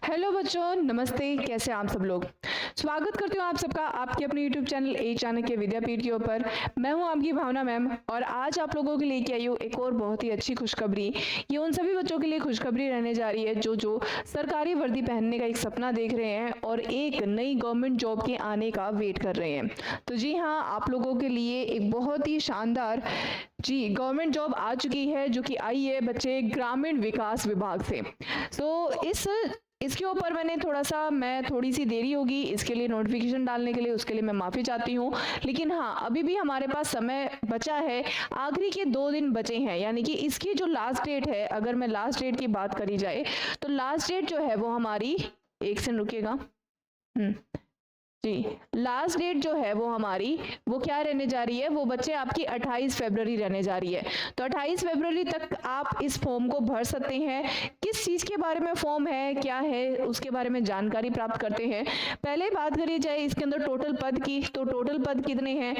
Hello बच्चों, नमस्ते। कैसे आप सब लोग? स्वागत करती हूँ आप सबका आपके अपने यूट्यूब चैनल ए चाणक्य विद्यापीठ के ऊपर। मैं हूँ आपकी भावना मैम और आज आप लोगों के लिए लेके आई हूँ एक और बहुत ही अच्छी खुशखबरी। ये उन सभी बच्चों के लिए खुशखबरी रहने जा रही है जो सरकारी वर्दी पहनने का एक सपना देख रहे हैं और एक नई गवर्नमेंट जॉब के आने का वेट कर रहे हैं। तो जी हाँ, आप लोगों के लिए एक बहुत ही शानदार गवर्नमेंट जॉब आ चुकी है जो कि आई है बच्चे ग्रामीण विकास विभाग से। तो इसके ऊपर मैं थोड़ी सी देरी होगी इसके लिए नोटिफिकेशन डालने के लिए, उसके लिए मैं माफ़ी चाहती हूँ। लेकिन हाँ, अभी भी हमारे पास समय बचा है। आखिरी के 2 दिन बचे हैं, यानी कि इसकी जो लास्ट डेट है, अगर मैं लास्ट डेट की बात करी जाए तो लास्ट डेट जो है वो हमारी, एक सेकंड रुकिएगा, लास्ट डेट जो है वो हमारी वो क्या रहने जा रही है, वो बच्चे आपकी 28 फरवरी रहने जा रही है। तो 28 फरवरी तक आप इस फॉर्म को भर सकते हैं। किस चीज के बारे में फॉर्म है, क्या है, उसके बारे में जानकारी प्राप्त करते हैं। पहले बात करी जाए इसके अंदर टोटल पद की, तो टोटल पद कितने हैं?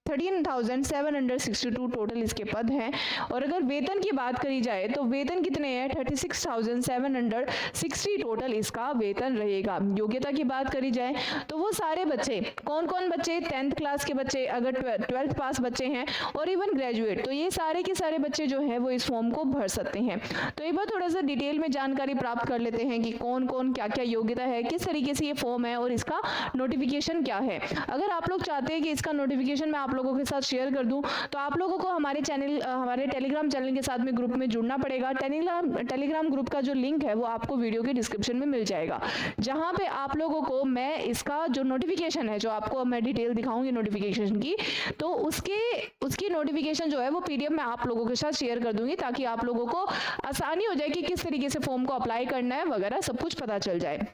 13,762 टोटल इसके पद हैं। और अगर वेतन की बात करी जाए तो वेतन कितने हैं? 36,760 टोटल इसका वेतन रहेगा। योग्यता की बात करी जाए तो वो सारे बच्चे, कौन कौन बच्चे? 10th क्लास के बच्चे, अगर 12th पास बच्चे हैं और इवन ग्रेजुएट, तो ये सारे के सारे बच्चे जो है वो इस फॉर्म को भर सकते हैं। तो एक बार थोड़ा सा डिटेल में जानकारी प्राप्त कर लेते हैं कि कौन कौन क्या क्या योग्यता है, किस तरीके से ये फॉर्म है और इसका नोटिफिकेशन क्या है। अगर आप लोग चाहते हैं कि इसका नोटिफिकेशन मैं आप लोगों के साथ शेयर कर दूं तो आप लोगों को हमारे टेलीग्राम चैनल के साथ में ग्रुप में जुड़ना पड़ेगा। टेलीग्राम ग्रुप का जो लिंक है वो आपको वीडियो के डिस्क्रिप्शन में मिल जाएगा, जहां पे आप लोगों को मैं इसका जो नोटिफिकेशन है, जो आपको मैं डिटेल दिखाऊंगी नोटिफिकेशन की, तो उसकी नोटिफिकेशन जो है वो पीडीएफ में आप लोगों के साथ शेयर कर दूंगी, ताकि आप लोगों को आसानी हो जाए कि किस तरीके से फॉर्म को अप्लाई करना है वगैरह सब कुछ पता चल जाए।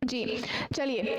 चलिए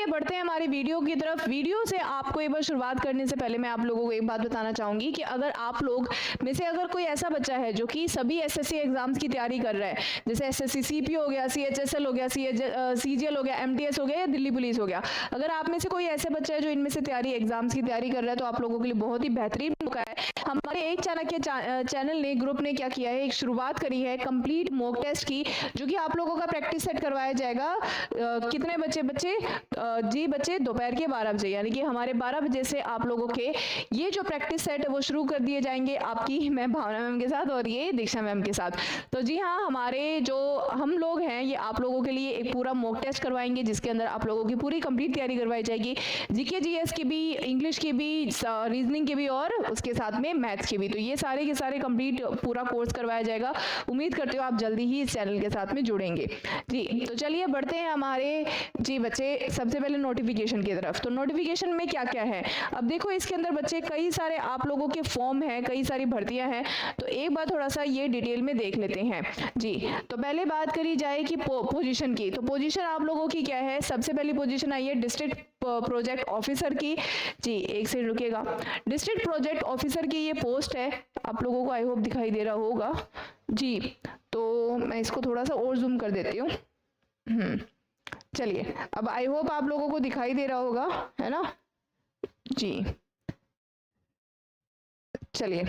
बढ़ते हैं हमारी वीडियो की तरफ। वीडियो से आपको एक बार शुरुआत करने से पहले मैं आप लोगों को एक बात बताना चाहूंगी कि अगर आप लोग में से अगर कोई ऐसा बच्चा है जो कि सभी एसएससी एग्जाम्स की तैयारी कर रहा है, जैसे एसएससी सीपी हो गया, सीएचएसएल हो गया, सीजीएल हो गया, एमटीएस हो गया या दिल्ली पुलिस हो गया, अगर आप में से कोई ऐसे बच्चा है जो इनमें से एग्जाम्स की तैयारी कर रहा है, तो आप लोगों के लिए बहुत ही बेहतरीन मौका है। हमारे एक चाणक्य चैनल ने, ग्रुप ने क्या किया है, एक शुरुआत करी है कंप्लीट मॉक टेस्ट की, जो कि आप लोगों का प्रैक्टिस सेट करवाया जाएगा। कितने बच्चे बच्चे दोपहर के 12 बजे, यानी कि हमारे 12 बजे से आप लोगों के ये जो प्रैक्टिस सेट है वो शुरू कर दिए जाएंगे, आपकी मैं भावना मैम के साथ और ये दीक्षा मैम के साथ। तो जी हाँ, हमारे जो हम लोग हैं ये आप लोगों के लिए एक पूरा मॉक टेस्ट करवाएंगे, जिसके अंदर आप लोगों की पूरी कंप्लीट तैयारी करवाई जाएगी, जीके जीएस की भी, इंग्लिश की भी, रीजनिंग की भी और उसके साथ में मैथ्स की भी। तो ये सारे के सारे कंप्लीट पूरा कोर्स करवाया जाएगा। उम्मीद करते हो आप जल्दी ही इस चैनल के साथ में जुड़ेंगे। तो चलिए बढ़ते हैं हमारे बच्चे सबसे पहले नोटिफिकेशन की तरफ। तो नोटिफिकेशन में क्या क्या है, अब देखो इसके अंदर बच्चे कई सारे आप लोगों के फॉर्म हैं, कई सारी भर्तियां हैं। तो एक बार थोड़ा सा ये डिटेल में देख लेते हैं। तो पहले बात करी जाए कि पोजीशन की, तो पोजीशन आप लोगों की क्या है? सबसे पहली पोजीशन आई है डिस्ट्रिक्ट प्रोजेक्ट ऑफिसर की। एक सेकंड रुकिएगा, डिस्ट्रिक्ट प्रोजेक्ट ऑफिसर की ये पोस्ट है, आप लोगों को आई होप दिखाई दे रहा होगा तो मैं इसको थोड़ा सा और जूम कर देती हूँ। चलिए, अब आई होप आप लोगों को दिखाई दे रहा होगा, है ना चलिए,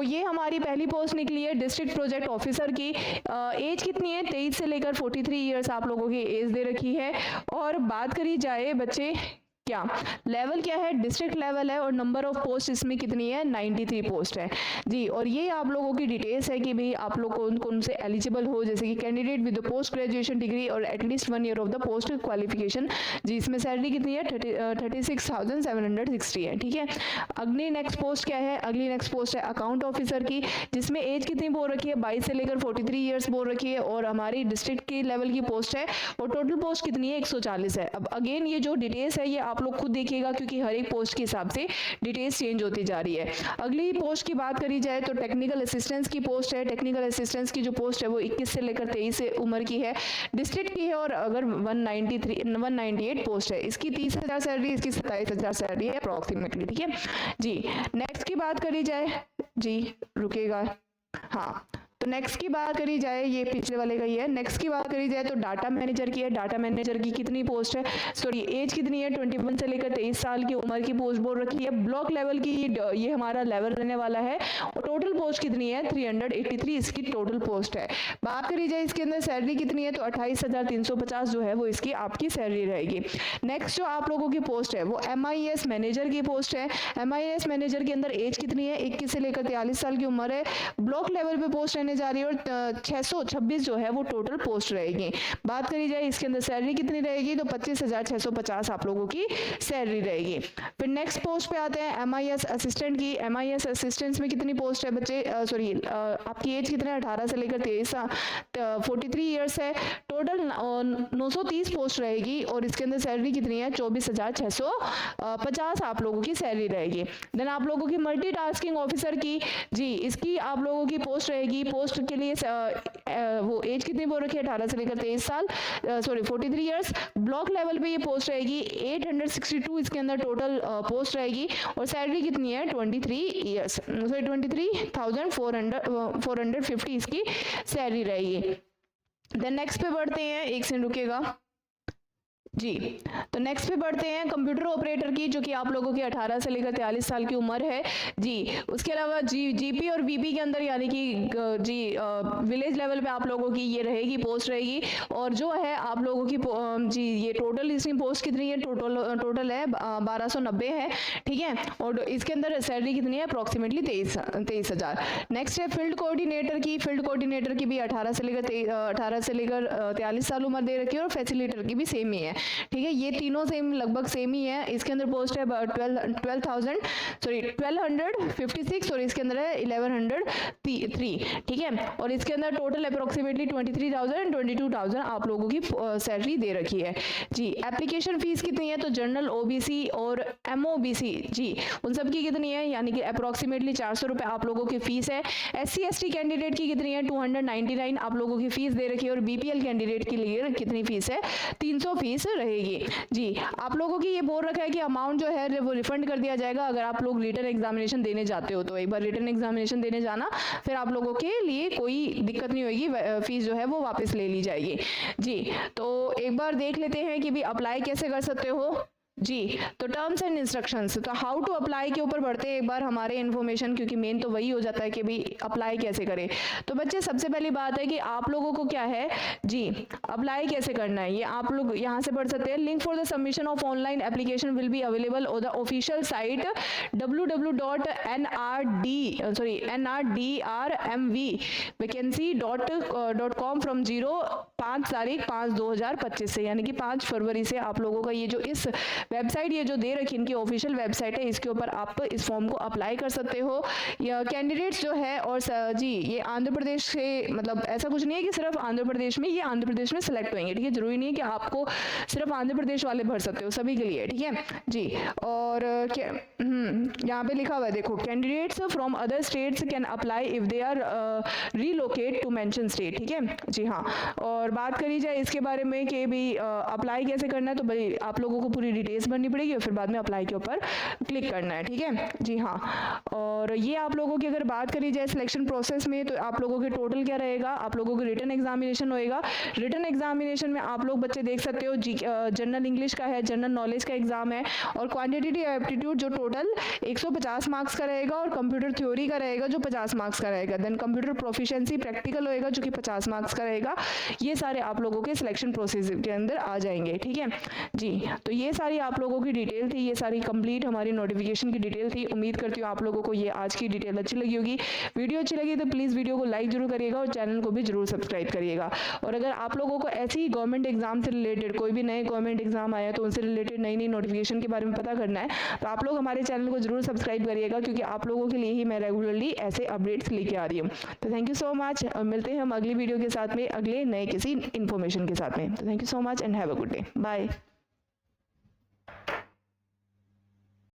ये हमारी पहली पोस्ट निकली है डिस्ट्रिक्ट प्रोजेक्ट ऑफिसर की। एज कितनी है? 23 से लेकर 43 ईयर्स आप लोगों की एज दे रखी है। और बात करी जाए बच्चे क्या लेवल क्या है? डिस्ट्रिक्ट लेवल है और नंबर ऑफ पोस्ट इसमें कितनी है? 93 पोस्ट है और ये आप लोगों की डिटेल्स है कि भाई आप लोग कौन कौन से एलिजिबल हो, जैसे कि candidate with the post graduation degree और at least 1 year of the post qualification. इसमें सैलरी कितनी है? 36,760 है। ठीक है, अगली नेक्स्ट पोस्ट क्या है? अगली नेक्स्ट पोस्ट है अकाउंट ऑफिसर की, जिसमें एज कितनी बोल रखी है? 22 से लेकर 43 ईयर्स बोल रखी है और हमारी डिस्ट्रिक्ट की लेवल की पोस्ट है और टोटल पोस्ट कितनी है? 140 है। अब अगेन ये जो डिटेल्स है ये आप लोग खुद देखिएगा, क्योंकि हर एक पोस्ट के हिसाब से डिटेल्स चेंज होती जा रही है। अगली पोस्ट की बात करी जाए तो टेक्निकल असिस्टेंस की पोस्ट है। टेक्निकल असिस्टेंस की जो पोस्ट है वो 21 से लेकर 23 से उम्र की है, डिस्ट्रिक्ट की है और अगर 198 पोस्ट है। इसकी 30,000 सैलरी, इसकी 27,000 सैलरी है अप्रोक्सीमेटली। ठीक है नेक्स्ट की बात करी जाए रुकेगा, तो नेक्स्ट की बात करी जाए, ये पिछले वाले का ही है। नेक्स्ट की बात करी जाए तो डाटा मैनेजर की है। डाटा मैनेजर की कितनी पोस्ट है, सॉरी एज कितनी है, 21 से लेकर 23 साल की उम्र की पोस्ट बोल रखी है। ब्लॉक लेवल की ये हमारा लेवल रहने वाला है। और टोटल पोस्ट कितनी है, 383 इसकी टोटल पोस्ट है। बात करी जाए इसके अंदर सैलरी कितनी है, तो 28,350 जो है वो इसकी आपकी सैलरी रहेगी। नेक्स्ट जो आप लोगों की पोस्ट है वो MIS मैनेजर की पोस्ट है। MIS मैनेजर के अंदर एज कितनी है, 21 से लेकर 43 साल की उम्र है। ब्लॉक लेवल पे पोस्ट रहने जा रही है और 626 जो है वो टोटल पोस्ट रहेगी। बात करी जाए इसके अंदर सैलरी कितनी रहेगी, तो 25,650 आप लोगों की सैलरी रहेगी। फिर नेक्स्ट पोस्ट पे आते हैं MIS असिस्टेंट की। MIS असिस्टेंट्स में कितनी पोस्ट है बच्चे, सॉरी आपकी एज कितना है, 18 से लेकर 23 43 ईयर्स है। टोटल 930 पोस्ट रहेगी और इसके अंदर सैलरी कितनी है, 24,650 आप लोगों की सैलरी रहेगी। देन आप लोगों की मल्टीटास्किंग ऑफिसर की, जी इसकी आप लोगों की पोस्ट रहेगी। पोस्ट के लिए वो एज कितनी बोल रखी है, 18 से लेकर 23 साल, सॉरी 43 ईयर्स। ब्लॉक लेवल पे ये पोस्ट रहेगी, 862 इसके अंदर टोटल पोस्ट रहेगी और सैलरी कितनी है, 23,450 इसकी सैलरी रहेगी। देन नेक्स्ट पे बढ़ते हैं, एक सेकंड रुकेगा जी। तो नेक्स्ट पे बढ़ते हैं कंप्यूटर ऑपरेटर की, जो कि आप लोगों की 18 से लेकर 43 साल की उम्र है जी। उसके अलावा GP और VP के अंदर यानी कि जी विलेज लेवल पे आप लोगों की ये रहेगी, पोस्ट रहेगी। और जो है आप लोगों की जी ये टोटल इसमें पोस्ट कितनी है, टोटल है 1290 है, ठीक है। और इसके अंदर सैलरी कितनी है, अप्रॉक्सीमेटली 23,000। नेक्स्ट है फील्ड कोऑर्डिनेटर की। फील्ड कोऑर्डिनेटर की भी 18 से लेकर 43 साल उम्र दे रखी है और फैसिलिटेटर की भी सेम ही है, ठीक है। ये तीनों सेम लगभग सेम ही है। इसके अंदर पोस्ट है 1256 और इसके अंदर है 1103, ठीक है। और इसके अंदर टोटल अप्रोक्सीमेटली 23,000 एंड 22,000 आप लोगों की सैलरी दे रखी है जी। एप्लीकेशन फीस कितनी है, तो जनरल OBC और MOBC जी उन सब की कितनी है, यानी कि अप्रोक्सीमेटली 400 रुपये आप लोगों की फीस है। SC ST कैंडिडेट की कितनी है, 299 आप लोगों की फीस दे रखी है। और BPL कैंडिडेट के लिए कितनी फीस है, 300 फीस रहेगी जी। आप लोगों की ये बोल रखा है कि अमाउंट जो है वो रिफंड कर दिया जाएगा अगर आप लोग रिटन एग्जामिनेशन देने जाते हो। तो एक बार रिटन एग्जामिनेशन देने जाना, फिर आप लोगों के लिए कोई दिक्कत नहीं होगी, फीस जो है वो वापस ले ली जाएगी जी। तो एक बार देख लेते हैं कि भी अप्लाई कैसे कर सकते हो जी। तो टर्म्स एंड इंस्ट्रक्शंस, तो हाउ टू अप्लाई के ऊपर बढ़ते हैं एक बार हमारे इन्फॉर्मेशन, क्योंकि मेन तो वही हो जाता है कि भाई अप्लाई कैसे करें। तो बच्चे सबसे पहली बात है कि आप लोगों को क्या है जी, अप्लाई कैसे करना है, ये आप लोग यहाँ से पढ़ सकते हैं। Link for the submission of online application will be available on the official site www.nrdrmvvacancy.com from 5/5/2025 से, यानी कि 5 फरवरी से आप लोगों का ये जो इस वेबसाइट ये जो दे रखी इनकी ऑफिशियल वेबसाइट है, इसके ऊपर आप इस फॉर्म को अप्लाई कर सकते हो। या कैंडिडेट्स जो है और जी ये आंध्र प्रदेश से, मतलब ऐसा कुछ नहीं है कि सिर्फ आंध्र प्रदेश में, ये आंध्र प्रदेश में सिलेक्ट होंगे, ठीक है। जरूरी नहीं है कि आपको सिर्फ आंध्र प्रदेश वाले भर सकते हो, सभी के लिए, ठीक है जी। और यहाँ पे लिखा हुआ है देखो, candidates from other states can apply if they are relocate to mention state, ठीक है जी हाँ। और बात करी जाए इसके बारे में कि भी अप्लाई कैसे करना है, तो भाई आप लोगों को पूरी डिटेल्स भरनी पड़ेगी और फिर बाद में अप्लाई के ऊपर क्लिक करना है, ठीक है जी हाँ। और ये आप लोगों की अगर बात करी जाए सिलेक्शन प्रोसेस में, तो आप लोगों के टोटल क्या रहेगा, आप लोगों को रिटन एग्जामिनेशन होएगा। रिटन एग्जामिनेशन में आप लोग बच्चे देख सकते हो जनरल इंग्लिश का है, जनरल नॉलेज का एग्जाम है और क्वांटिटेटिव एप्टीट्यूड जो टोटल 150 मार्क्स का रहेगा और कंप्यूटर थ्योरी का रहेगा जो 50 मार्क्स का रहेगा। देन कंप्यूटर प्रोफिशिएंसी प्रैक्टिकल होएगा जो कि 50 मार्क्स का रहेगा। ये सारे आप लोगों के सिलेक्शन प्रोसेस के अंदर आ जाएंगे, ठीक है जी। तो ये सारी आप लोगों की डिटेल थी, ये सारी कंप्लीट हमारी नोटिफिकेशन की डिटेल थी। उम्मीद करती हूँ आप लोगों को ये आज की डिटेल अच्छी लगी होगी। वीडियो अच्छी लगी तो प्लीज़ वीडियो को लाइक जरूर करिएगा और चैनल को भी जरूर सब्सक्राइब करिएगा। और अगर आप लोगों को ऐसी ही गवर्नमेंट एग्जाम से रिलेटेड कोई भी नए गवर्नमेंट एग्जाम आया तो उनसे रिलेटेड नई नई नोटिफिकेशन के बारे में पता करना है, तो आप लोग हमारे चैनल को जरूर सब्सक्राइब करिएगा, क्योंकि आप लोगों के लिए ही मैं रेगुलरली ऐसे अपडेट्स लेके आ रही हूँ। तो थैंक यू सो मच, और मिलते हैं हम अगली वीडियो के साथ में अगले नए किसी इन्फॉर्मेशन के साथ में। तो thank you so much and have a good day, bye.